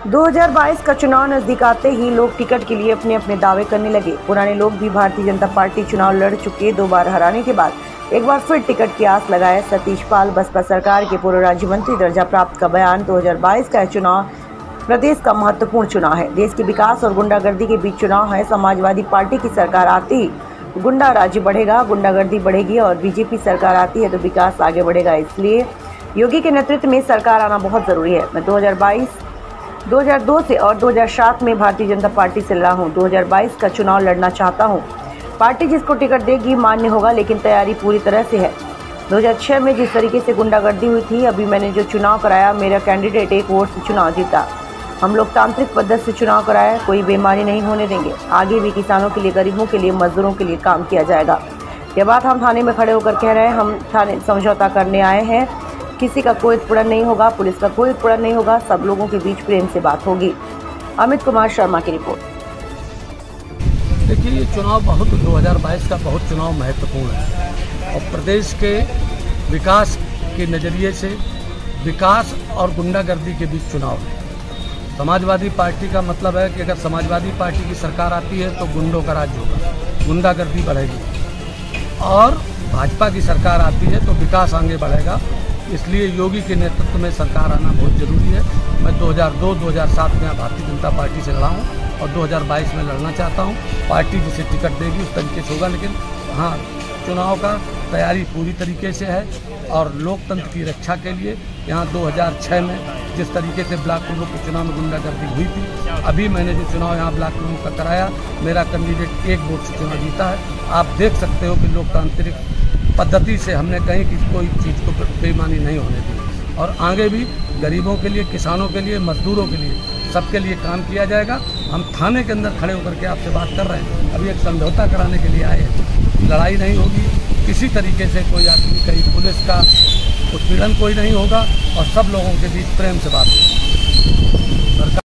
2022 का चुनाव नजदीक आते ही लोग टिकट के लिए अपने अपने दावे करने लगे। पुराने लोग भी भारतीय जनता पार्टी चुनाव लड़ चुके 2 बार हराने के बाद एक बार फिर टिकट की आस लगाए। सतीश पाल बसपा सरकार के पूर्व राज्य मंत्री दर्जा प्राप्त का बयान। 2022 का चुनाव प्रदेश का महत्वपूर्ण चुनाव है। देश के विकास और गुंडागर्दी के बीच चुनाव है। समाजवादी पार्टी की सरकार आती ही गुंडा राज्य बढ़ेगा, गुंडागर्दी बढ़ेगी और बीजेपी सरकार आती है तो विकास आगे बढ़ेगा। इसलिए योगी के नेतृत्व में सरकार आना बहुत जरूरी है। मैं 2002 से और 2007 में भारतीय जनता पार्टी से लड़ा हूँ। 2022 का चुनाव लड़ना चाहता हूँ। पार्टी जिसको टिकट देगी मान्य होगा, लेकिन तैयारी पूरी तरह से है। 2006 में जिस तरीके से गुंडागर्दी हुई थी, अभी मैंने जो चुनाव कराया, मेरा कैंडिडेट 1 वोट से चुनाव जीता। हम लोकतांत्रिक पद्धति से चुनाव कराया, कोई बेईमानी नहीं होने देंगे। आगे भी किसानों के लिए, गरीबों के लिए, मजदूरों के लिए काम किया जाएगा। यह बात हम थाने में खड़े होकर कह रहे हैं। हम थाने समझौता करने आए हैं। किसी का कोई उत्पीड़न नहीं होगा, पुलिस का कोई उत्पीड़न नहीं होगा। सब लोगों के बीच प्रेम से बात होगी। अमित कुमार शर्मा की रिपोर्ट। देखिए, ये चुनाव 2022 का बहुत चुनाव महत्वपूर्ण है और प्रदेश के विकास के नज़रिए से विकास और गुंडागर्दी के बीच चुनाव है। समाजवादी पार्टी का मतलब है कि अगर समाजवादी पार्टी की सरकार आती है तो गुंडों का राज्य होगा, गुंडागर्दी बढ़ेगी, और भाजपा की सरकार आती है तो विकास आगे बढ़ेगा। इसलिए योगी के नेतृत्व में सरकार आना बहुत जरूरी है। मैं 2002-2007 में भारतीय जनता पार्टी से लड़ा हूँ और 2022 में लड़ना चाहता हूँ। पार्टी जिसे टिकट देगी उस तरीके से होगा, लेकिन हाँ, चुनाव का तैयारी पूरी तरीके से है। और लोकतंत्र की रक्षा के लिए यहाँ 2006 में जिस तरीके से ब्लॉक प्रमुख के चुनाव में गुंडागर्दी हुई थी, अभी मैंने जो चुनाव यहाँ ब्लॉक प्रमुख का कराया, मेरा कैंडिडेट 1 वोट से चुनाव जीता है। आप देख सकते हो कि लोकतांत्रिक पद्धति से हमने कहीं कि कोई चीज़ को बेईमानी नहीं होने दी, और आगे भी गरीबों के लिए, किसानों के लिए, मजदूरों के लिए, सबके लिए काम किया जाएगा। हम थाने के अंदर खड़े होकर के आपसे बात कर रहे हैं। अभी एक समझौता कराने के लिए आए हैं। लड़ाई नहीं होगी, किसी तरीके से कोई आदमी, कहीं पुलिस का उत्पीड़न कोई नहीं होगा और सब लोगों के बीच प्रेम से बात होगी।